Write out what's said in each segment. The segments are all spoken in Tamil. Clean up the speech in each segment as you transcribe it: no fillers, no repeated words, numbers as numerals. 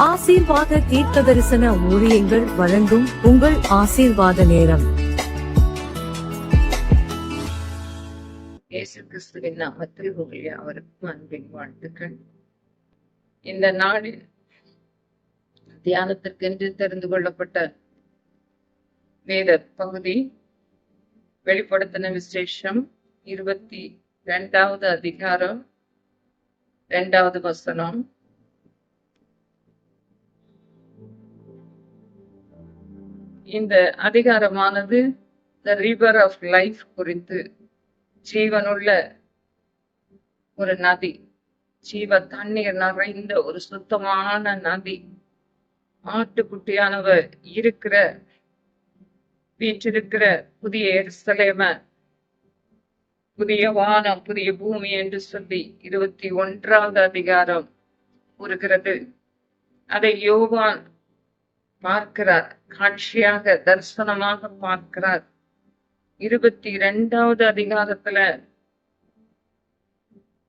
ஆசீர்வாத தீர்க்க தரிசன ஊழியங்கள் வழங்கும் உங்கள் ஆசீர்வாத நேரம். இயேசு கிறிஸ்துவின் நாமத்தில் உங்கள் யாவருக்கும் அன்பின் வாழ்த்துக்கள். இந்த நாளில் தியானத்திற்கென்று தெரிந்து கொள்ளப்பட்ட வேத பகுதி வெளிப்படுத்தின விசேஷம் 22வது அதிகாரம் 2வது வசனம். இந்த அதிகாரமானது த ரிவர் ஆஃப் லைஃப் குறித்து, ஜீவனுள்ள ஒரு நதி, ஜீவ தண்ணீர் நிறைந்த ஒரு சுத்தமான நதி, ஆட்டுக்குட்டியானவர் இருக்கிற வீற்றிருக்கிற புதிய எருசலேம, புதிய வானம், புதிய பூமி என்று சொல்லி 21வது அதிகாரம் கூறுகிறது. அதை யோவான் பார்க்கிறார், காட்சியாக தரிசனமாக பார்க்கிறார். 22வது அதிகாரத்துல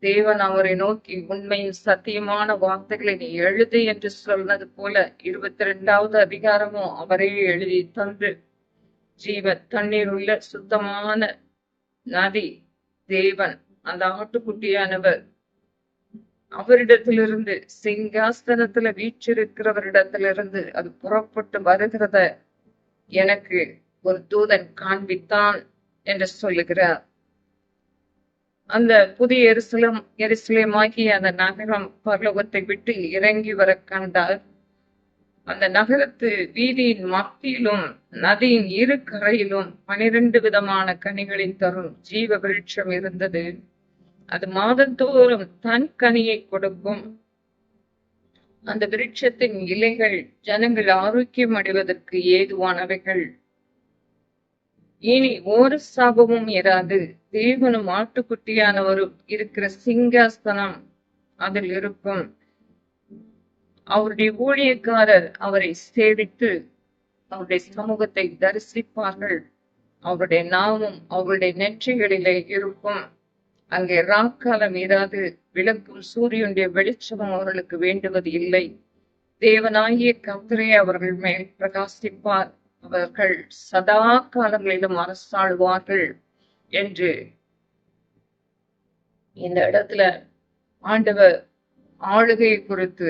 தேவன் அவரை நோக்கி உண்மையின் சத்தியமான வார்த்தைகளை நீ எழுது என்று சொன்னது போல 22வது அதிகாரமும் அவரே எழுதி தந்து, ஜீவ தண்ணீர் உள்ள சுத்தமான நதி தேவன், அந்த ஆட்டுக்குட்டியானவர் அவரிடத்திலிருந்து, சிங்காசனத்துல வீற்றிருக்கிறவரிடத்திலிருந்து அது புறப்பட்டு வருகிறத எனக்கு ஒரு தூதன் காண்பித்தான் என்று சொல்லுகிறார். அந்த புதிய எருசலேமாகிய அந்த நகரம் பரலோகத்தை விட்டு இறங்கி வர கண்டார். அந்த நகரத்து வீதியின் மத்தியிலும் நதியின் இரு கரையிலும் 12 விதமான கனிகளின் தரும் ஜீவ விருட்சம் இருந்தது. அது மாதந்தோறும் தன் கனியை கொடுக்கும். அந்த விருட்சத்தின் இலைகள் ஜனங்கள் ஆரோக்கியம் அடைவதற்கு ஏதுவானவைகள். இனி ஒரு சாபமும் இராது. தேவனும் ஆட்டுக்குட்டியானவரும் இருக்கிற சிங்காசனம் அதில் இருக்கும். அவருடைய ஊழியக்காரர் அவரை சேவித்து அவருடைய சமூகத்தை தரிசிப்பார்கள். அவருடைய நாமம் அவருடைய நெற்றிகளிலே இருக்கும். அங்கே ராக்காலம் இராது. விளக்கும் சூரியனுடைய வெளிச்சமும் அவர்களுக்கு வேண்டுவது இல்லை. தேவனாகிய கர்த்தரே அவர்கள் மேல் பிரகாசிப்பார். அவர்கள் சதா காலங்களிலும் அரசாளுவார்கள் என்று இந்த இடத்துல ஆண்டவர் ஆளுகையை குறித்து,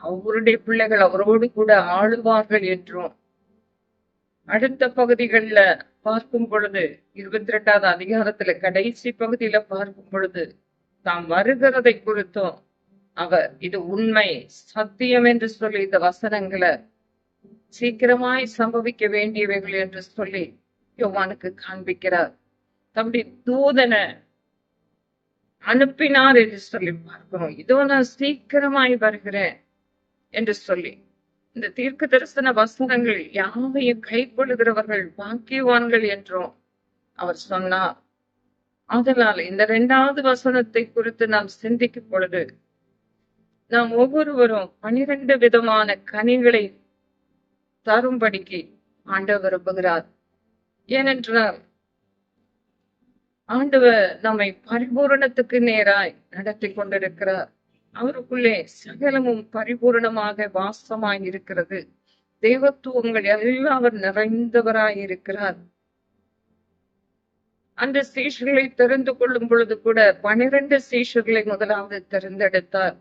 அவருடைய பிள்ளைகள் அவரோடு கூட ஆளுவார்கள் என்றும், அடுத்த பகுதிகள்ல பார்க்கும் பொழுது 22வது அதிகாரத்துல கடைசி பகுதியில பார்க்கும் பொழுது தாம் வருகிறதை குறித்தும் அவர் இது உண்மை சத்தியம் என்று சொல்லி இந்த வசனங்களை சீக்கிரமாய் சம்பவிக்க வேண்டியவைகள் என்று சொல்லி யோவானுக்கு காண்பிக்கிறார். தம்முடைய தூதனை அனுப்பினார் என்று சொல்லி பார்க்கிறோம். இதோ நான் சீக்கிரமாய் வருகிறேன் என்று சொல்லி இந்த தீர்க்க தரிசன வசனங்கள் யாவையும் கை கொள்ளுகிறவர்கள் பாக்கியவான்கள் என்றும் அவர் சொன்னார். அதனால் இந்த 2வது வசனத்தை குறித்து நாம் சிந்திக்கும் பொழுது நாம் ஒவ்வொருவரும் 12 விதமான கனிகளை தரும்படிக்கு ஆண்டவர் விரும்புகிறார். ஏனென்றால் ஆண்டவர் நம்மை பரிபூரணத்துக்கு நேராய் நடத்தி கொண்டிருக்கிறார். அவருக்குள்ளே சகலமும் பரிபூரணமாக வாசமாய் இருக்கிறது. தேவத்துவங்கள் எல்லாம் அவர் நிறைந்தவராய் இருக்கிறார். அந்த சீஷர்களை தெரிந்து கொள்ளும் பொழுது கூட 12 சீஷர்களை முதலாவது தெரிந்தெடுத்தார்.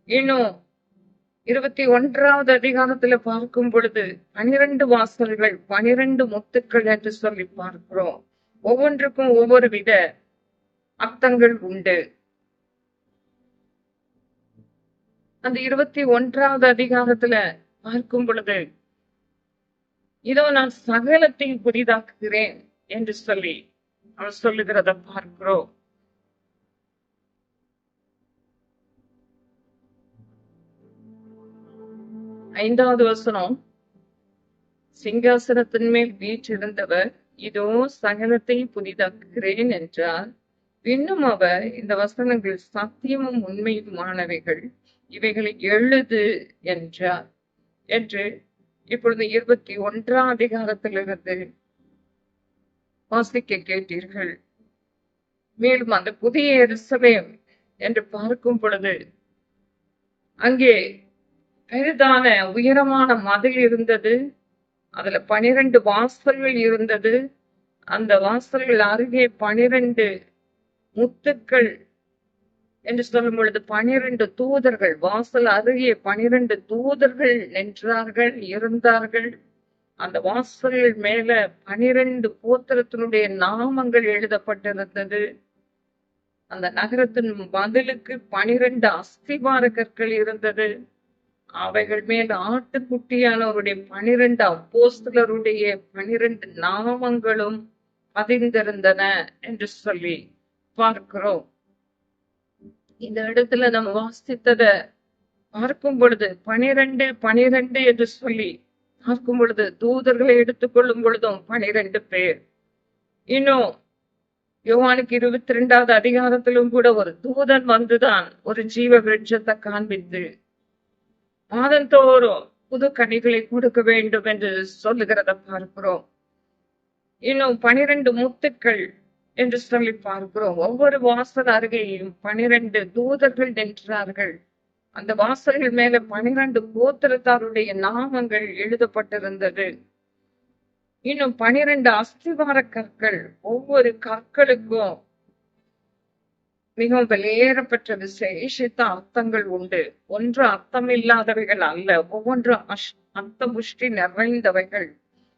இன்னும் 21வது அதிகாரத்துல பார்க்கும் பொழுது 12 வாசல்கள், 12 முத்துக்கள் என்று சொல்லி பார்க்கிறோம். ஒவ்வொன்றுக்கும் ஒவ்வொரு வித அர்த்தங்கள் உண்டு. அந்த 21வது அதிகாரத்துல பார்க்கும் பொழுது இதோ நான் சகலத்தையும் புதிதாக்குகிறேன் என்று சொல்லி அவர் சொல்லுகிறத பார்க்கிறோம். ஐந்தாவது வசனம், சிங்காசனத்தின் மேல் வீற்றிருந்தவர் இதோ சகலத்தையும் புதிதாக்குகிறேன் என்றார். இன்னும் அவர் இந்த வசனங்கள் சத்தியமும் உண்மையுமானவைகள், இவைகளை எழுது என்றார் என்று இப்பொழுது 21ஆம் அதிகாரத்திலிருந்து வாசிக்க கேட்டீர்கள். மேலும் அந்த புதிய எருசலேம் என்று பார்க்கும் பொழுது அங்கே பெரிதான உயரமான மதில் இருந்தது. அதுல 12 வாசல்கள் இருந்தது. அந்த வாசல்கள் அருகே 12 முத்துக்கள் என்று சொல்லும் பொழுது 12 தூதர்கள், வாசல் அருகே 12 தூதர்கள் நின்றார்கள், இருந்தார்கள். அந்த வாசல்கள் மேல 12 கோத்திரத்தினுடைய நாமங்கள் எழுதப்பட்டிருந்தது. அந்த நகரத்தின் மதிலுக்கு 12 அஸ்திபார கற்கள் இருந்தது. அவைகள் மேல் ஆட்டுக்குட்டியானவருடைய 12 அப்போஸ்தலருடைய 12 நாமங்களும் பதிந்திருந்தன என்று சொல்லி பார்க்கிறோம். இந்த இடத்துல நம்ம வாசித்தத பார்க்கும் பொழுது 12 12 என்று சொல்லி பார்க்கும் பொழுது தூதர்களை எடுத்துக்கொள்ளும் பொழுதும் 12 பேர். இன்னும் யோவானுக்கு 22வது அதிகாரத்திலும் கூட ஒரு தூதன் வந்துதான் ஒரு ஜீவ விருட்சத்தை காண்பித்து மாதந்தோறும் புது கனிகளை கொடுக்க வேண்டும் என்று சொல்லுகிறத பார்க்கிறோம். இன்னும் 12 முத்துக்கள் என்று சொல்லி பார்க்கிறோம். ஒவ்வொரு வாசல் அருகேயும் 12 தூதர்கள் நின்றார்கள். அந்த வாசல்கள் மேல 12 கோத்திரத்தாருடைய நாமங்கள் எழுதப்பட்டிருந்தது. இன்னும் 12 அஸ்திவார கற்கள். ஒவ்வொரு கற்களுக்கும் மிகவும் வெளியேறப்பட்ட விசேஷித்த அர்த்தங்கள் உண்டு. ஒன்று அர்த்தம் இல்லாதவைகள் அல்ல, ஒவ்வொன்றும் அர்த்த புஷ்டி நிறைந்தவைகள்.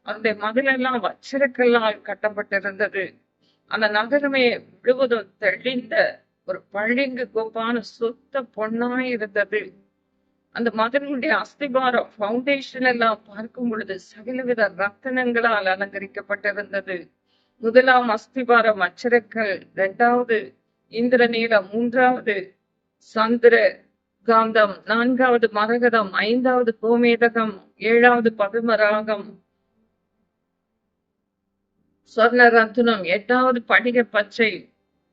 அந்த மதிலெல்லாம் வச்சிரக்கல்லால் கட்டப்பட்டிருந்தது. அந்த நகரமே முழுவதும் தெளிந்த ஒரு பளிங்கு கோப்பான சுத்த பொன்னாய் இருந்தது. அந்த மதிலுடைய அஸ்திபாரம் பவுண்டேஷன் எல்லாம் பார்க்கும் பொழுது சகலவித ரத்தினங்களால் அலங்கரிக்கப்பட்டிருந்தது. முதலாம் அஸ்திபாரம் அச்சிரக்கல், 2வது இந்திரநீலம், 3வது சந்திர காந்தம், 4வது மரகதம், 5வது கோமேதகம், 7வது பதுமராகம் சொர்ண ரத்னம், 8வது படிக பச்சை,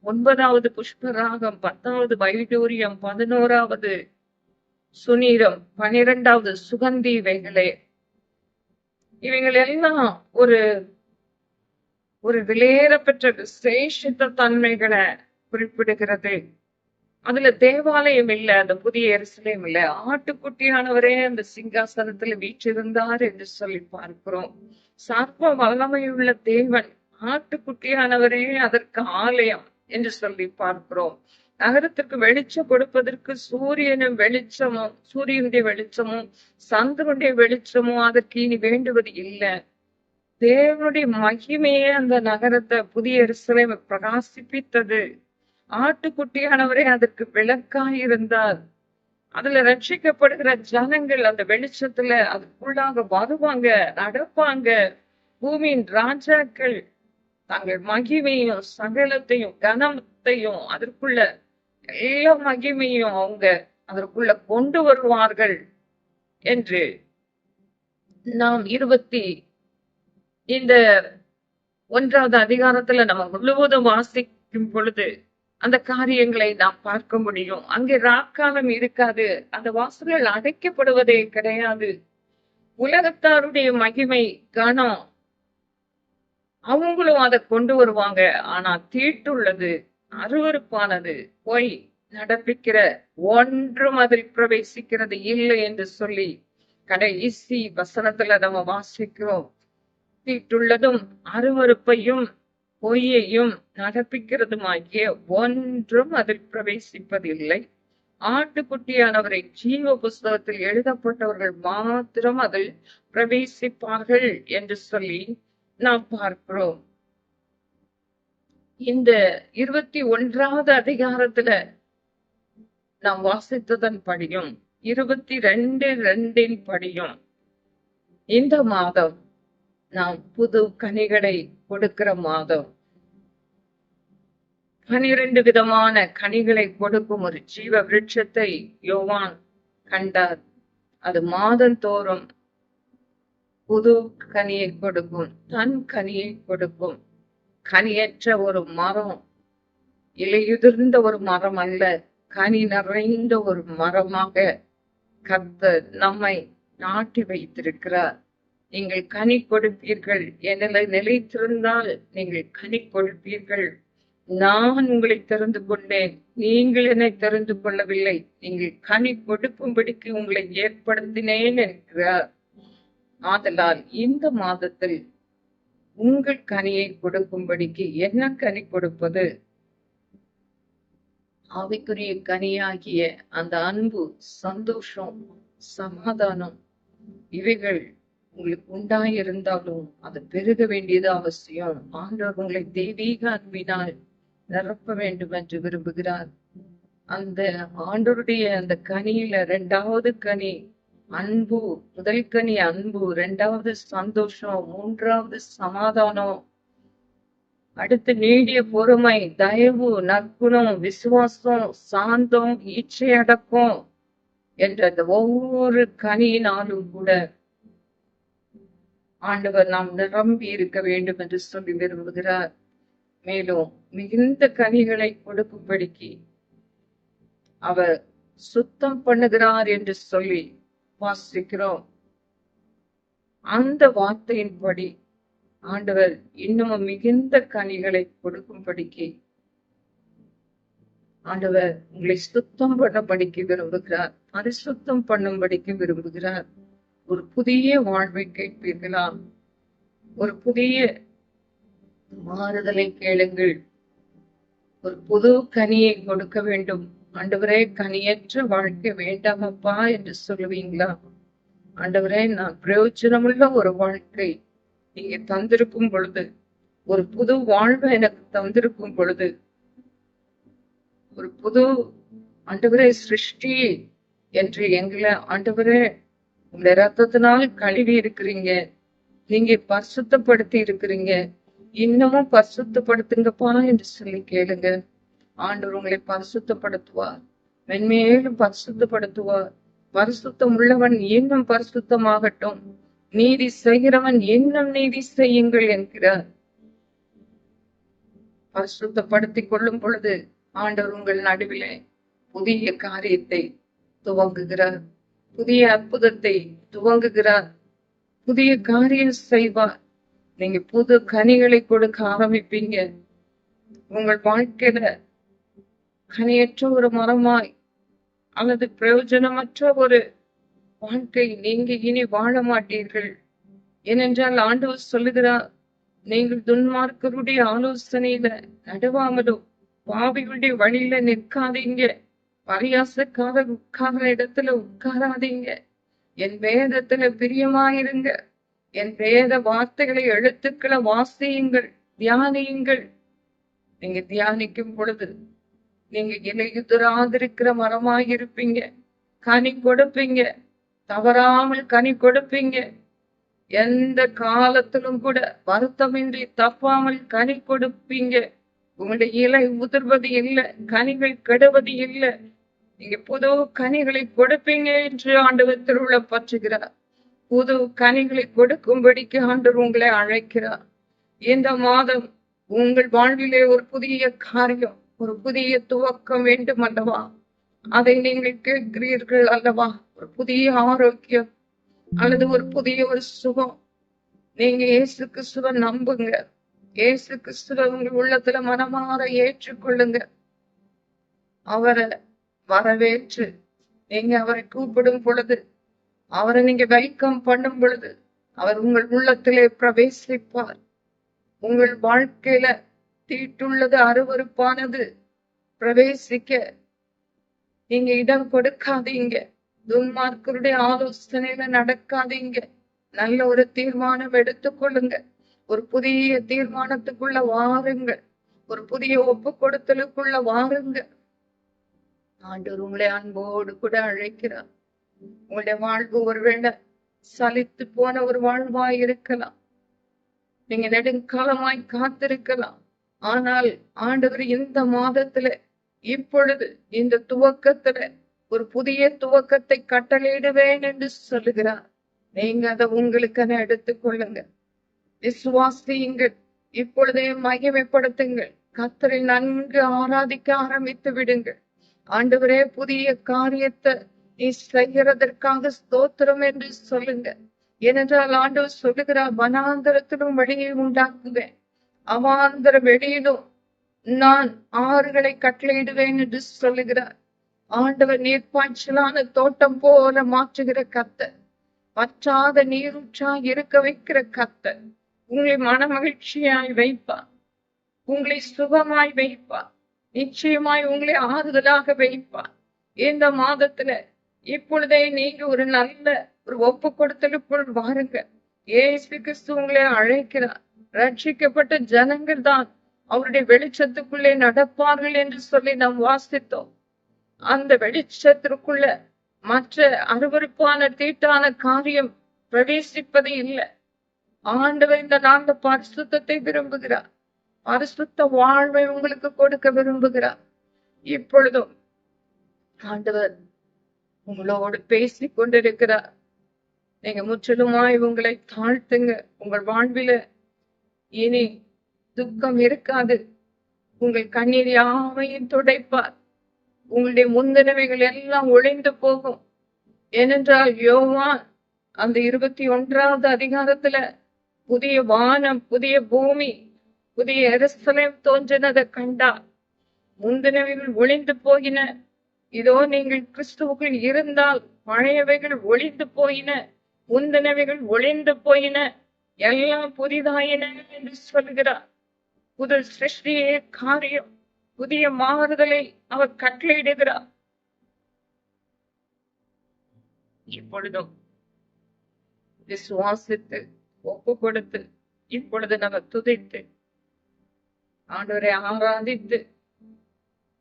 9வது புஷ்பராகம், 10வது வைடூரியம், 11வது சுனீரம், 12வது சுகந்தி. இவைகள் எல்லாம் ஒரு ஒரு விலையேறப்பெற்ற விசேஷித்த தன்மைகளை குறிப்பிடுகிறது. அதுல தேவாலயம் இல்ல, அந்த புதிய எருசலேம் இல்ல, ஆட்டுக்குட்டியானவரே அந்த சிங்காசனத்துல வீற்றிருந்தார் என்று சொல்லி பார்க்கிறோம். சர்வ வல்லமையுள்ள தேவன், ஆட்டுக்குட்டியானவரே அதற்கு ஆலயம் என்று சொல்லி பார்க்கிறோம். நகரத்துக்கு வெளிச்சம் கொடுப்பதற்கு சூரியனும் வெளிச்சமும், சூரியனுடைய வெளிச்சமும் சந்திரனுடைய வெளிச்சமும் அதற்கு இனி வேண்டுவது இல்லை. தேவனுடைய மகிமையே அந்த நகரத்தை, புதிய எருசலேமை பிரகாசிப்பித்தது. ஆட்டுக்குட்டியானவரே அதற்கு விளக்காய் இருந்தார். அதுல ரட்சிக்கப்படுகிற ஜனங்கள் அந்த வெளிச்சத்துல அதுக்குள்ளாக வருவாங்க, நடப்பாங்க. பூமியின் ராஜாக்கள் தங்கள் மகிமையும் சகலத்தையும் கனத்தையும் அதற்குள்ள எல்லா மகிமையும் அவங்க அதற்குள்ள கொண்டு வருவார்கள் என்று நாம் இந்த 1வது அதிகாரத்துல நம்ம முழுவதும் வாசிக்கும் பொழுது அந்த காரியங்களை நாம் பார்க்க முடியும். அங்கே ராக்காலம் இருக்காது, அந்த வாசல்கள் அடைக்கப்படுவதே கிடையாது. உலகத்தாருடைய மகிமை கனம் அவங்களும் அதை கொண்டு வருவாங்க. ஆனா தீட்டுள்ளது, அருவருப்பானது, பொய் நடப்பிக்கிற ஒன்றும் அதில் பிரவேசிக்கிறது இல்லை என்று சொல்லி கடைசி வசனத்துல நம்ம வாசிக்கிறோம். தீட்டுள்ளதும் அருவருப்பையும் பொய்யையும் நடப்பிக்கிறதுமாகிய ஒன்றும் அதில் பிரவேசிப்பதில்லை. ஆட்டுக்குட்டியானவரை ஜீவ புஸ்தகத்தில் எழுதப்பட்டவர்கள் மாத்திரம் அதில் பிரவேசிப்பார்கள் என்று சொல்லி நாம் பார்க்கிறோம். இந்த 21வது அதிகாரத்துல நாம் வாசித்ததன் படியும் 22:2 படியும் இந்த மாதம் நாம் புது கனிகளை கொடுக்கிற மாதம். 12 விதமான கனிகளை கொடுக்கும் ஒரு ஜீவ விருட்சத்தை யோவான் கண்டார். அது மாதந்தோறும் புது கனியை கொடுக்கும், தன் கனியை கொடுக்கும். கனியற்ற ஒரு மரம், இலையுதிர்ந்த ஒரு மரம் அல்ல, கனி நிறைந்த ஒரு மரமாக கர்த்தர் நம்மை நாட்டி வைத்திருக்கிறார். நீங்கள் கனி கொடுப்பீர்கள், என்னில் நிலைத்திருந்தால் நீங்கள் கனி கொடுப்பீர்கள். நான் உங்களை தெரிந்து கொண்டேன், நீங்கள் என்னை தெரிந்து கொள்ளவில்லை, நீங்கள் கனி கொடுக்கும்படிக்கு உங்களை ஏற்படுத்தினேன் என்கிறார். ஆதலால் இந்த மாதத்தில் உங்கள் கனியை கொடுக்கும்படிக்கு என்ன கனி கொடுப்பது? ஆவிக்குரிய கனியாகிய அந்த அன்பு, சந்தோஷம், சமாதானம், இவைகள் உங்களுக்கு உண்டாயிருந்தாலும் அது பெருக வேண்டியது அவசியம். ஆண்டவர் உங்களை தெய்வீக அன்பினால் நிரப்ப வேண்டும் என்று விரும்புகிறார். அந்த ஆண்டவருடைய அந்த கனியில 2வது கனி அன்பு, முதல் கனி அன்பு, 2வது சந்தோஷம், 3வது சமாதானம், அடுத்து நீடிய பொறுமை, தயவு, நற்குணம், விசுவாசம், சாந்தம், ஈச்சை அடக்கம் என்ற அந்த ஒவ்வொரு கனியினாலும் கூட ஆண்டவர் நாம் நிரம்பி இருக்க வேண்டும் என்று சொல்லி விரும்புகிறார். மேலும் மிகுந்த கனிகளை கொடுக்கும்படிக்கு அவர் சுத்தம் பண்ணுகிறார் என்று சொல்லி வாசிக்கிறோம். அந்த வார்த்தையின்படி ஆண்டவர் இன்னும் மிகுந்த கனிகளை கொடுக்கும்படிக்கு ஆண்டவர் உங்களை சுத்தம் பண்ணபடிக்கு விரும்புகிறார், பரிசுத்தம் பண்ணும்படிக்கு விரும்புகிறார். ஒரு புதிய வாழ்வை கேட்பீர்களா? ஒரு புதிய மாறுதலை கேளுங்கள். ஒரு புது கனியை கொடுக்க வேண்டும். ஆண்டவரே, கனியற்ற வாழ்க்கை வேண்டாமப்பா என்று சொல்லுவீங்களா? ஆண்டவரே, நான் பிரயோஜனமுள்ள ஒரு வாழ்க்கை நீங்க தந்திருக்கும் பொழுது, ஒரு புது வாழ்வை எனக்கு தந்திருக்கும் பொழுது, ஒரு புது ஆண்டவரே சிருஷ்டி என்று எங்களை ஆண்டவரே உங்க ரத்தத்தினால் கழுவி இருக்கிறீங்க, நீங்க பரிசுத்தப்படுத்தி இருக்கிறீங்க, இன்னமும் பரிசுத்தப்படுத்துங்கப்பா என்று சொல்லி கேளுங்க. ஆண்டவர் உங்களை பரிசுத்தப்படுத்துவார், மென்மேலும் பரிசுத்தப்படுத்துவார். பரிசுத்தம் உள்ளவன் இன்னும் பரிசுத்தமாகட்டும், நீதி செய்கிறவன் இன்னும் நீதி செய்யுங்கள் என்கிறார். பரிசுத்தப்படுத்திக் கொள்ளும் பொழுது ஆண்டவர் உங்கள் நடுவிலே புதிய காரியத்தை துவங்குகிறார், புதிய அற்புதத்தை துவங்குகிறார், புதிய காரியம் செய்வார். நீங்க புது கனிகளை கொடுக்க ஆரம்பிப்பீங்க. உங்கள் வாழ்க்கையில கனியற்ற ஒரு மரமாய் அல்லது பிரயோஜனமற்ற ஒரு வாழ்க்கை நீங்க இனி வாழ மாட்டீர்கள். ஏனென்றால் ஆண்டவர் சொல்லுகிறார், நீங்கள் துன்மார்க்கருடைய ஆலோசனையில நடுவாமலும் பாவிகளுடைய வழியில நிற்காதீங்க, பரியாசக்காரர் உட்கார இடத்துல உட்காராதீங்க. என் வேதத்துல பிரியமாயிருங்க, என் வேத வார்த்தைகளை எழுத்துக்களை வாசியுங்கள், தியானியுங்கள். நீங்க தியானிக்கும் பொழுது நீங்க இலையுதிராதிருக்கிற மரமாயிருப்பீங்க, கனி கொடுப்பீங்க, தவறாமல் கனி கொடுப்பீங்க. எந்த காலத்திலும் கூட வருத்தமின்றி தப்பாமல் கனி கொடுப்பீங்க. உங்களுடைய இலை உதிர்வது இல்லை, கனிகள் கெடுவது இல்லை. நீங்க புது கனிகளை கொடுப்பீங்க என்று ஆண்டவர் திருவிழா பற்றுகிறார். புது கனிகளை கொடுக்கும்படிக்கு ஆண்டவர் உங்களை அழைக்கிறார். இந்த மாதம் உங்கள் வாழ்விலே ஒரு புதிய காரியம், ஒரு புதிய துவக்கம் வேண்டும் அல்லவா? அதை நீங்கள் கேட்கிறீர்கள் அல்லவா? ஒரு புதிய ஆரோக்கியம் அல்லது ஒரு புதிய ஒரு சுகம். நீங்க இயேசு கிறிஸ்துவ நம்புங்க, இயேசு கிறிஸ்துவ உங்கள் உள்ளத்துல மனமாற ஏற்றுக்கொள்ளுங்க. அவரை வரவேற்று நீங்க அவரை கூப்பிடும் பொழுது, அவரை நீங்க வெல்கம் பண்ணும் பொழுது, அவர் உங்கள் உள்ளத்திலே பிரவேசிப்பார். உங்கள் வாழ்க்கையில தீட்டுள்ளது, அருவருப்பானது பிரவேசிக்க நீங்க இடம் கொடுக்காதீங்க. துன்மார்க்கருடைய ஆலோசனையில நடக்காதீங்க. நல்ல ஒரு தீர்மானம் எடுத்துக்கொள்ளுங்க. ஒரு புதிய தீர்மானத்துக்குள்ள வாருங்கள், ஒரு புதிய ஒப்பு கொடுத்தலுக்குள்ள வாருங்க. ஆண்டவர் உங்களை அன்போடு கூட அழைக்கிறார். உங்களுடைய வாழ்வு ஒருவேளை சலித்து போன ஒரு வாழ்வாய் இருக்கலாம், நீங்க நெடுங்காலமாய் காத்திருக்கலாம். ஆனால் ஆண்டவர் இந்த மாதத்துல, இப்பொழுது இந்த துவக்கத்துல ஒரு புதிய துவக்கத்தை கட்டளையிடுவேன் என்று சொல்லுகிறார். நீங்க அதை உங்களுக்கு எடுத்துக்கொள்ளுங்க, விசுவாசியுங்கள், இப்பொழுதே மகிமைப்படுத்துங்கள், கர்த்தரை நன்கு ஆராதிக்க ஆரம்பித்து விடுங்கள். ஆண்டவரே, புதிய காரியத்தை நீ செய்கிறதற்காக ஸ்தோத்திரம் என்று சொல்லுங்க. ஏனென்றால் ஆண்டவர் சொல்லுகிறார், வனாந்தரத்திலும் வழியை உண்டாக்குவேன், அவாந்தர வெளியிலும் நான் ஆறுகளை கட்டளையிடுவேன் என்று சொல்லுகிறார். ஆண்டவர் நீர்ப்பாய்ச்சலான தோட்டம் போல மாற்றுகிற கர்த்தர், வற்றாத நீரூற்றாய் இருக்க வைக்கிற கர்த்தர், உங்களை மனமகிழ்ச்சியாய் வைப்பார், உங்களை சுகமாய் வைப்பார், நிச்சயமாய் உங்களை ஆறுதலாக வைப்பார். இந்த மாதத்துல இப்பொழுதே நீங்க ஒரு நல்ல ஒரு ஒப்பு கொடுத்தலுக்குள் வாருங்க. இயேசு கிறிஸ்து உங்களை அழைக்கிறார். ரட்சிக்கப்பட்ட ஜனங்கள் தான் அவருடைய வெளிச்சத்துக்குள்ளே நடப்பார்கள் என்று சொல்லி நாம் வாசித்தோம். அந்த வெளிச்சத்திற்குள்ள மற்ற அருவருப்பான தீட்டான காரியம் பிரவேசிப்பது இல்லை. ஆண்டவர் இந்த நாள்ல பரிசுத்தத்தை விரும்புகிறார். பரிசுத்த வாழ்வை உங்களுக்கு கொடுக்க விரும்புகிறார். இப்பொழுதும் ஆண்டவர் உங்களோடு பேசிக் கொண்டிருக்கிறார். நீங்க முற்றிலுமாய் உங்களை தாழ்த்துங்க. உங்கள் வாழ்வில இனி துக்கம் இருக்காது. உங்கள் கண்ணீர் யாவையும் துடைப்பார். உங்களுடைய முந்தினவைகள் எல்லாம் ஒளிந்து போகும். ஏனென்றால் யோவான் அந்த 21வது அதிகாரத்துல புதிய வானம், புதிய பூமி, புதிய எருசலேம் தோன்றினதை கண்டார். முந்தினவைகள் ஒளிந்து போயின. இதோ நீங்கள் கிறிஸ்துவுக்குள் இருந்தால் பழையவைகள் ஒளிந்து போயின, முந்தினவைகள் ஒளிந்து போயின, எல்லாம் புதிதாயின என்று சொல்கிறார். புது சிருஷ்டியே காரியம், புதிய மாறுதலை அவர் கட்டளையிடுகிறார். இப்பொழுதும் விசுவாசித்து ஒப்பு கொடுத்து இப்பொழுது நம்ம துதித்து ஆண்டவரை ஆராதித்து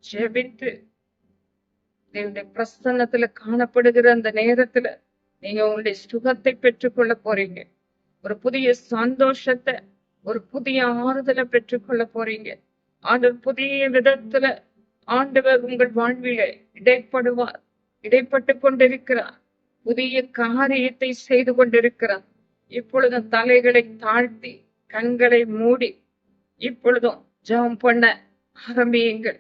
ஜெபித்து தேவனுடைய பிரசன்னத்துல காணப்படுகிற அந்த நேரத்துல நீங்க உங்களுடைய சுகத்தை பெற்றுக்கொள்ள போறீங்க. ஒரு புதிய சந்தோஷத்தை, ஒரு புதிய ஆறுதலை பெற்றுக்கொள்ள போறீங்க. ஆண்டவர் புதிய விதத்துல ஆண்டவர் உங்கள் வாழ்விலே இடைப்படுவார், இடைப்பட்டு கொண்டிருக்கிறார். புதிய காரியத்தை செய்து கொண்டிருக்கிறார். இப்பொழுதும் தலைகளை தாழ்த்தி கண்களை மூடி இப்பொழுதும் ஜெபம் பண்ண ஆரம்பியுங்கள்.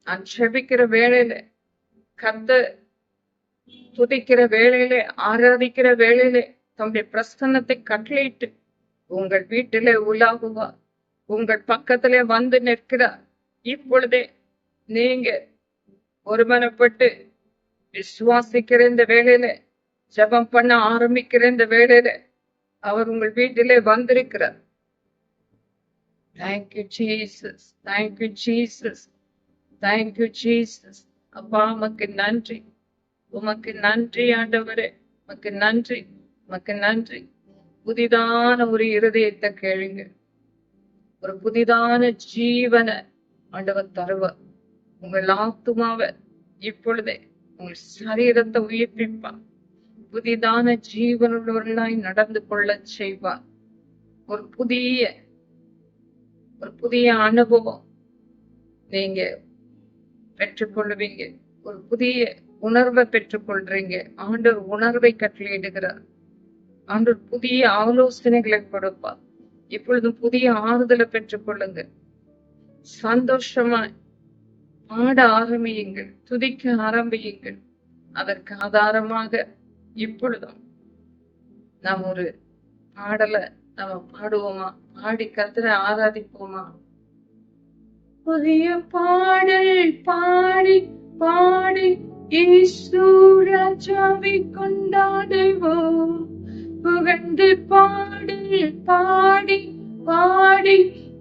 நான் ஜெபிக்கிற வேளையில, கர்த்தர் துதிக்கிற வேளையிலே, ஆராதிக்கிற வேளையிலே தம்முடைய பிரசன்னத்தை கட்டளையிட்டு உங்கள் வீட்டிலே உலாவுவார். உங்கள் பக்கத்திலே வந்து நிற்கிறார். இப்பொழுதே நீங்க ஒருமனப்பட்டு விசுவாசிக்கிற இந்த வேளையில, ஜெபம் பண்ண ஆரம்பிக்கிற இந்த வேளையில அவர் உங்கள் வீட்டிலே வந்திருக்கிறார். Thank you Jesus, thank you Jesus, thank you Jesus. அப்பா உமக்கு நன்றி, உமக்கு நன்றி ஆண்டவரே, உமக்கு நன்றி, உமக்கு நன்றி. புதிதான ஒரு இருதயத்தை கேளுங்க. ஒரு புதிதான ஜீவனை ஆண்டவர் தருவார். உங்கள் ஆத்துமாவை இப்பொழுதே உங்கள் சரீரத்தை உயிர்ப்பிப்பார். புதிதான ஜீவனுள்ளவர்களாய் நடந்து கொள்ள செய்வார். ஒரு புதிய அனுபவம் நீங்க பெற்றுக்கொள்வீங்க. ஒரு புதிய உணர்வை பெற்றுக்கொள்றீங்க. ஆண்டவர் உணர்வை கட்டளையிடுகிறார். ஆண்டவர் புதிய ஆலோசனைகளை கொடுப்பார். இப்பொழுது புதிய ஆறுதலை பெற்றுக்கொள்ளுங்க. சந்தோஷமாய் பாட ஆரம்பியுங்கள், துதிக்க ஆரம்பியுங்கள். அதற்கு ஆதாரமாக இப்பொழுதும் நாம் ஒரு பாடலை நம்ம பாடுவோமா? பாடி கர்த்தரை ஆராதிப்போமா? புதிய பாடல் பாடி பாடி இயேசு ராஜாவை கொண்டாடுவோம். புகழ்ந்து பாடல் பாடி பாடி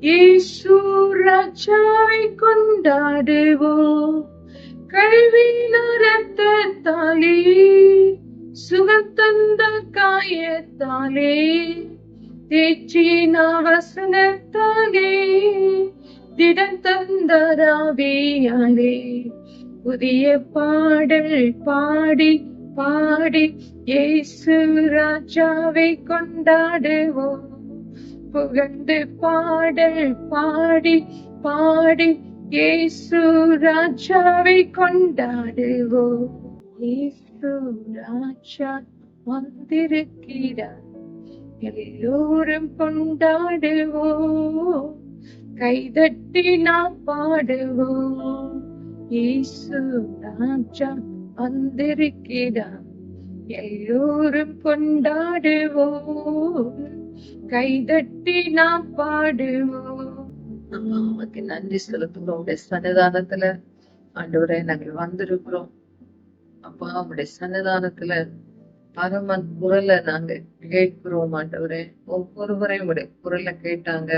இயேசு ராஜாவை கொண்டாடுவோம். கல்வியில ரத்தத்தாலே, சுகம் தந்த காயத்தாலே, தேற்றின வசனத்தாலே, திடம் தந்த ராவியாலே, புதிய பாடல் பாடி பாடி இயேசு ராஜாவை கொண்டாடுவோம். புகழ்ந்து பாடல் பாடி பாடி இயேசு ராஜாவை கொண்டாடுவோம். இயேசு ராஜா வந்திருக்கிறார், எல்லோரும் கொண்டாடுவோம். கைதட்டி நாம் பாடுவோம். இயேசு ராஜா வந்திருக்கிறார், எல்லோரும் கொண்டாடுவோம். கைதட்டி நாம் பாடுவோம். அப்பா உமக்கு நன்றி செலுத்துகிறோம். உடைய சன்னிதானத்துல ஆண்டவரே நாங்கள் வந்திருக்கிறோம். அப்பா உடைய சன்னிதானத்துல பரமன் குரலை நாங்க கேட்கிறோம் ஆண்டவரே. ஒவ்வொருவரையும் உடைய குரலை கேட்டாங்க.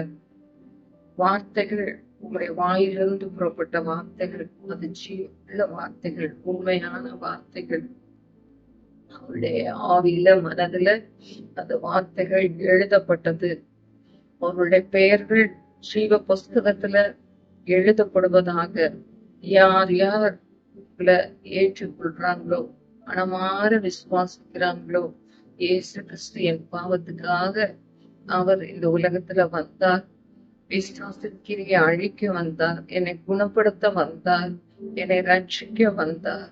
வார்த்தைகள் உங்களுடைய வாயிலிருந்து புறப்பட்ட வார்த்தைகள், அது ஜீவனுள்ள வார்த்தைகள், உண்மையான வார்த்தைகள். அவருடைய ஆவியில மனதுல அந்த வார்த்தைகள் எழுதப்பட்டது. அவருடைய பெயர்கள் ஜீவ புஸ்தகத்துல எழுதப்படுவதாக. யார் யார் ஏற்றுக்கொள்றாங்களோ, மனமாற விசுவாசிக்கிறாங்களோ, இயேசு கிறிஸ்து என் பாவத்துக்காக அவர் இந்த உலகத்துல வந்தார், விசுவாசக்கிரியை அழிக்க வந்தார், என்னை குணப்படுத்த வந்தார், என்னை ரட்சிக்க வந்தார்,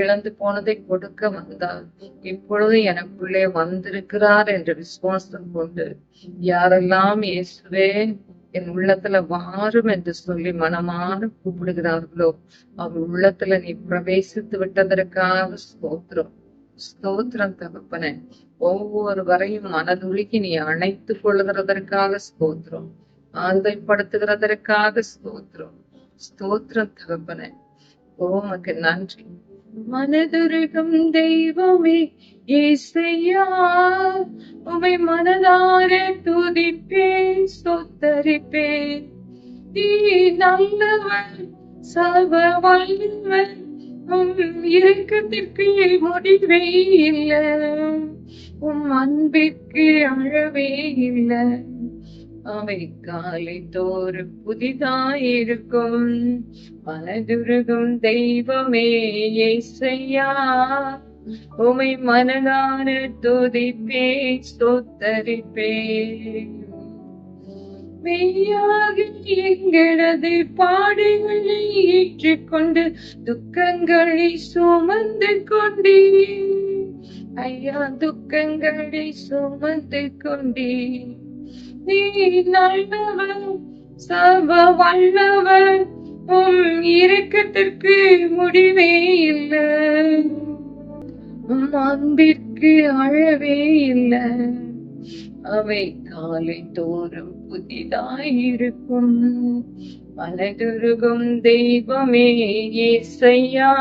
இழந்து போனதை கொடுக்க வந்தார், இப்பொழுது எனக்குள்ளே வந்திருக்கிறார் என்ற விசுவாசம் கொண்டு யாரெல்லாம் இயேசுவே என் உள்ளத்துல வாரும் என்று சொல்லி மனமான கூப்பிடுகிறார்களோ, அவர் உள்ளத்துல நீ பிரவேசித்து விட்டதற்காக ஸ்தோத்திரம். ஸ்தோத்திரம் தகப்பனே. ஒவ்வொருவரையும் மனதுருகி நீ அணைத்துக் கொள்ளுகிறதற்காக ஸ்தோத்திரம். ஆறுதல் படுத்துகிறதற்காக ஸ்தோத்திரம். ஸ்தோத்திரம் தகப்பனே. உமக்கு நன்றி. மனதுருகும் தெய்வமே இயேசையா, உமை மனதார துதிப்பேன், ஸ்தோத்தரிப்பேன். நீ நல்லவன், சர்வ வல்லவன், இரக்கத்திற்கு முடிவே இல்லை, அன்பிற்கு அழவே இல்லை. அவை காலை தோறும் புதிதாயிருக்கும். மனதுருகும் தெய்வமே இயேசையா, உமை மனதார துதிப்பேன், ஸ்தோத்தரிப்பேன். மெய்யாக எங்களது பாடுகளை ஏற்றுக்கொண்டு துக்கங்களை சுமந்து கொண்டே, ஐயா துக்கங்களை சுமந்து கொண்டே. நீ நல்லவர், சர்வ வல்லவர், இரக்கத்திற்கு முடிவே இல்லை, அன்பிற்கு அழவே இல்லை. அவை காலை தோறும் புதிதாயிருக்கும். மனதுருகும் தெய்வமே இயேசையா,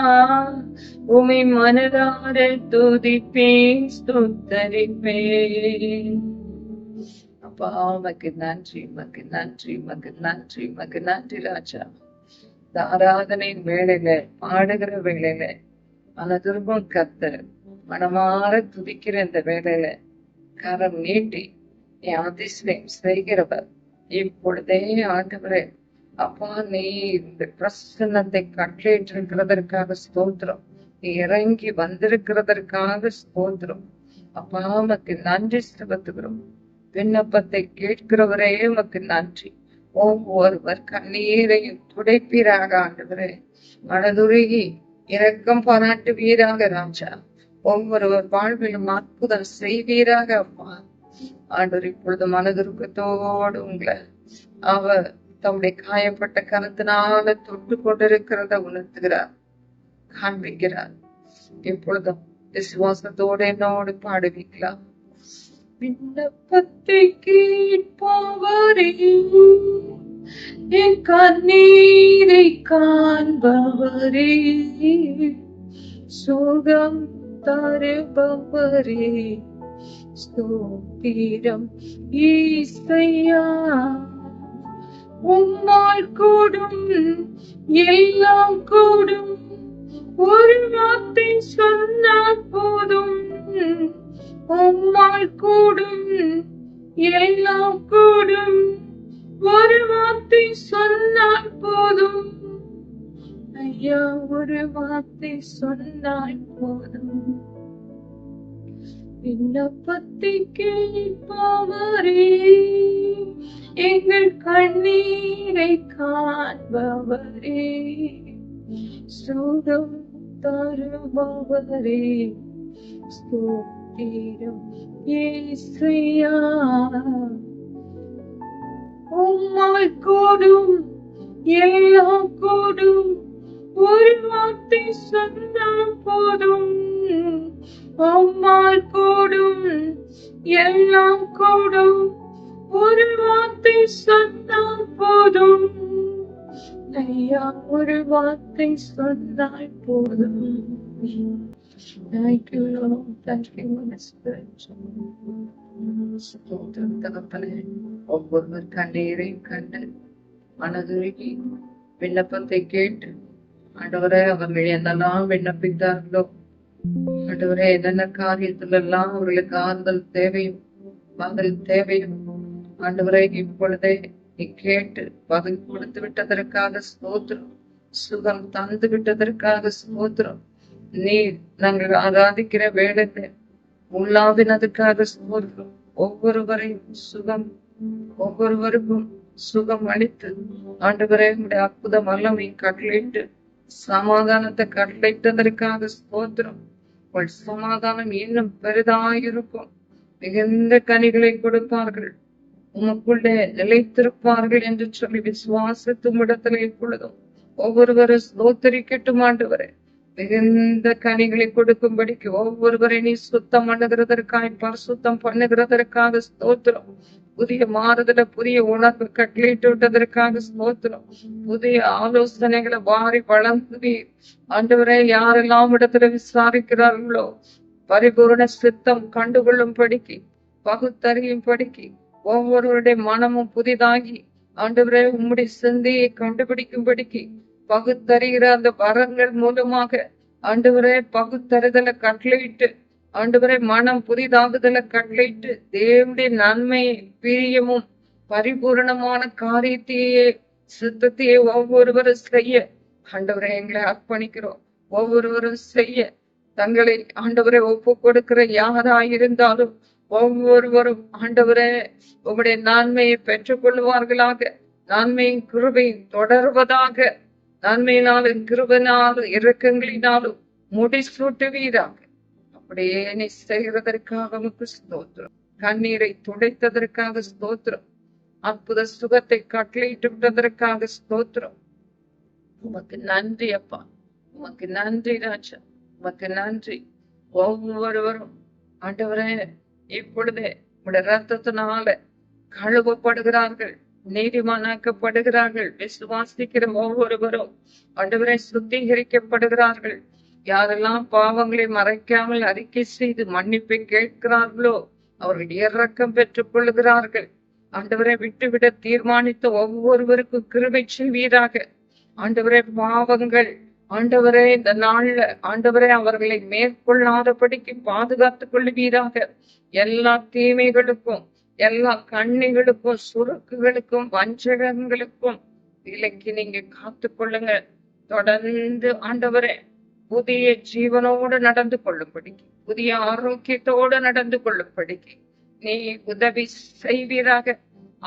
உமை மனதார துதிப்பேன், ஸ்தோத்தரிப்பேன். அப்பா உமக்கு நன்றி, உமக்கு நன்றி, உமக்கு நன்றி, உமக்கு நன்றி ராஜா. இந்த ஆராதனை வேளையில, பாடுகிற வேளையில மனதுருகும் கர்த்தர் மனமாற துதிக்கிற இந்த வேளையில கரம் நீட்டி நீ அதிசயம் செய்கிறவர். இப்பொழுதே ஆண்டவரே அப்பா, நீ இந்த பிரசன்னத்தை கட்டளையிட்டிருக்கிறதற்காக ஸ்தோத்திரம். நீ இறங்கி வந்திருக்கிறதற்காக ஸ்தோத்திரம். அப்பா உமக்கு நன்றி செலுத்துகிறோம். விண்ணப்பத்தை கேட்கிறவரே உமக்கு நன்றி. ஒவ்வொருவர் கண்ணீரையும் துடைப்பீராக ஆண்டவரே. மனதுருகி இரக்கம் பாராட்டுவீராக ராஜா. ஒவ்வொருவர் வாழ்விலும் அற்புதம் செய்வீராக அப்பா. ஆண்டவர் இப்பொழுது மனதுருக்கத்தோடு உங்களை அவர் தம்முடைய காயப்பட்ட கருத்தினால தொட்டு கொண்டிருக்கிறத உணர்த்துகிறார், காண்பிக்கிறார். இப்பொழுதும் விசுவாசத்தோடு என்னோடு பாடுவீங்களா? விண்ணப்பத்தை கேட்பவரே, என் கண்ணீரை காண்பவரே, சுகம் தருபவரே, ஸ்தோத்திரம் இயேசையா. உம்மால் கூடும், எல்லாம் கூடும், ஒரு வார்த்தை சொன்னால் போதும். உம்மால் கூடும், எல்லாம் கூடும், ஒரு வார்த்தை சொன்னால் போதும். ஐயா ஒரு வார்த்தை சொன்னால் போதும். விண்ணப்பத்தை கேட்பவரே, எங்கள் கண்ணீரை காண்பவரே, சுகம் தருபவரே, ஸ்தோத்திரம் இயேசையா. உம்மால் கூடும், எல்லாம் கூடும், ஒரு வார்த்தை சொன்னால் போதும். உம்மால் கூடும், எல்லாம் கூடும், ஒரு வார்த்தை சொன்னால் போதும் ஐயா, ஒரு வார்த்தை சொன்னால் போதும். Thank you, Lord. Thank you, Holy Spirit. ஸ்தோத்திரம் தகப்பனே. ஒவ்வொருவர் கண்ணீரையும் கண்டு மனதுருகி விண்ணப்பத்தை கேட்டு ஆண்டவரே, அவர்கள் என்னெல்லாம் விண்ணப்பித்தார்களோ ஆண்டவரே, என்னென்ன காரியத்துல எல்லாம் அவர்களுக்கு ஆறுதல் தேவையும் பதில் தேவையும் ஆண்டவரே, இப்பொழுதே நீ கேட்டு பதில் கொடுத்து விட்டதற்காக ஸ்தோத்திரம். சுகம் தந்து விட்டதற்காக ஸ்தோத்திரம். நீ நாங்கள் ஆராதிக்கிற வேலையில உள்ளாவினதுக்காக ஸ்தோத்திரம். ஒவ்வொருவரையும் சுகம், ஒவ்வொருவருக்கும் சுகம் அளித்து ஆண்டவரே, உடைய அற்புத வல்லமை கட்டளையிட்டு சமாதானத்தை கட்டளையிட்டதற்காக ஸ்தோத்திரம். உங்கள் சமாதானம் இன்னும் பெரிதாயிருக்கும். மிகுந்த கனிகளை கொடுப்பார்கள், உமக்குள்ளே நிலைத்திருப்பார்கள் என்று சொல்லி விசுவாசத்தும் இடத்துல இப்பொழுதும் ஒவ்வொருவரும் ஸ்தோத்தரிக்கட்டும். ஆண்டவரே, மிகுந்த கனிகளை கொடுக்கும்படிக்கு ஒவ்வொருவரை நீ சுத்தம் பண்ணுகிறதற்காக, பரிசுத்தம் பண்ணுகிறதற்காக ஸ்தோத்திரம். புதிய மாறுதல, புதிய உணர்வு கட்டளையிட்டு விட்டதற்காக ஸ்தோத்திரம். புதிய ஆலோசனைகளை வாரி வழங்குவீர் ஆண்டவரே. யாரெல்லாம் இடத்துல விசாரிக்கிறார்களோ பரிபூர்ண சித்தம் கண்டுகொள்ளும் படிக்கு, பகுத்தறியும் படிக்கு ஒவ்வொருவருடைய மனமும் புதிதாகி ஆண்டவரே உம்முடைய சிந்தையை கண்டுபிடிக்கும்படிக்கு பகுத்தறிகிற அந்த வரங்கள் மூலமாக ஆண்டவரே பகுத்தறிதலை கட்டளையிட்டு ஆண்டவரே மனம் புதிதாகுதலை கட்டளையிட்டு தேவனுடைய நன்மையை, பிரியமும் பரிபூரணமான காரியத்தையே சித்தத்தையே ஒவ்வொருவரும் செய்ய ஆண்டவரை எங்களை அர்ப்பணிக்கிறோம். ஒவ்வொருவரும் செய்ய தங்களை ஆண்டவரை ஒப்பு கொடுக்கிற யாராயிருந்தாலும் ஒவ்வொருவரும் ஆண்டவரே உங்களுடைய நன்மையை பெற்றுக் கொள்வார்களாக. நன்மையின் கிருபையும் தொடர்வதாக. நன்மையினாலும் கிருபையினாலும் இரக்கங்களினாலும் முடிசூட்டுவீராக. அப்படியே நீ செய்கிறதற்காக உமக்கு ஸ்தோத்திரம். கண்ணீரை துடைத்ததற்காக ஸ்தோத்திரம். அற்புத சுகத்தை கட்டளையிட்டு விட்டதற்காக ஸ்தோத்திரம். உமக்கு நன்றி அப்பா, உமக்கு நன்றி ராஜா, உமக்கு நன்றி. ஒவ்வொருவரும் ஆண்டவரே இப்பொழுதே உடைய ரத்தத்தினால கழுவப்படுகிறார்கள், நீதிமானாக்கப்படுகிறார்கள். விசுவாசிக்கிற ஒவ்வொருவரும் ஆண்டவரை சுத்திகரிக்கப்படுகிறார்கள். யாரெல்லாம் பாவங்களை மறைக்காமல் அறிக்கை செய்து மன்னிப்பை கேட்கிறார்களோ அவர்கள் இரக்கம் பெற்றுக் கொள்கிறார்கள். ஆண்டவரை விட்டுவிட தீர்மானித்த ஒவ்வொருவருக்கும் கிருபை செய்வீராக. ஆண்டவரே, பாவங்கள் ஆண்டவரே இந்த நாள்ல ஆண்டவரே அவர்களை மேற்கொள்ளாதபடிக்கு பாதுகாத்துக் கொள்வீராக. எல்லா தீமைகளுக்கும், எல்லா கண்ணிகளுக்கும், சுருக்குகளுக்கும், வஞ்சகங்களுக்கும் விலக்கி நீங்க காத்து கொள்ளுங்க. தொடர்ந்து ஆண்டவரே புதிய ஜீவனோடு நடந்து கொள்ளும்படிக்கு, புதிய ஆரோக்கியத்தோடு நடந்து கொள்ளும்படிக்கு நீ உதவி செய்வீராக.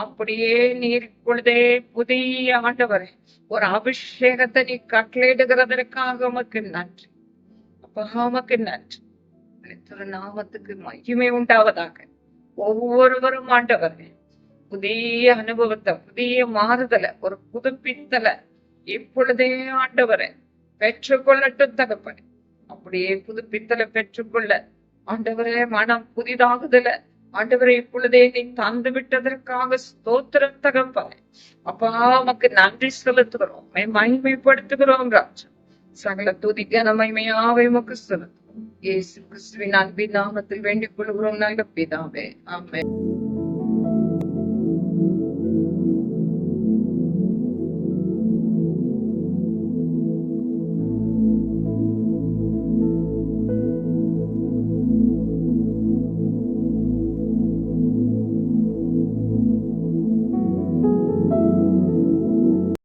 அப்படியே நீர் இப்பொழுதே புதிய ஆண்டவரே ஒரு அபிஷேகத்தை நீ கட்டளையிடுகிறதற்காக உமக்கு நன்றி அப்பா, உமக்கு நன்றி. நாமத்துக்கு மகிமை உண்டாவதாக. ஒவ்வொருவரும் ஆண்டவரே புதிய அனுபவத்தை, புதிய மாறுதலை, ஒரு புதுப்பித்தலை இப்பொழுதே ஆண்டவரே பெற்றுக்கொள்ளட்டும் தகப்பனே. அப்படியே புதுப்பித்தலை பெற்றுக்கொள்ள ஆண்டவரே மனம் புதிதாகுதல ஆண்டவரை இப்பொழுதே நீ தந்து விட்டதற்காக ஸ்தோத்திரம் தகப்பனே. அப்பா உமக்கு நன்றி செலுத்துகிறோம், மகிமைப்படுத்துகிறோம் ராஜா. சகல துதி கனமகிமையாவை உமக்கு செலுத்துகிறோம். இயேசு கிறிஸ்துவின் அன்பின் நாமத்தில் வேண்டிக் கொள்கிறோம் நல்ல பிதாவே, ஆமென்.